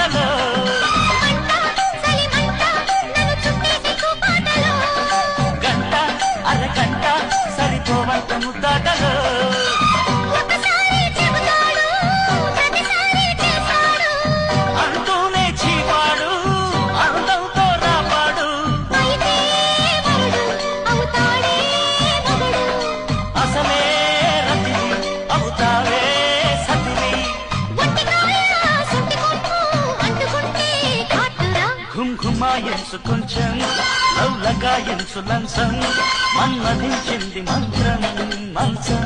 మాటలో గంట అరగంట సరిపోవంత ముద్దాటలో అంటూనే చీపాడు అందంతో రాపాడు అసలే రతివి అవుతావే సతివి ఘుంఘుమాయించు కొంచెం లవ్ లగాయించు లంచం మన్మధించింది మంత్రం మంచం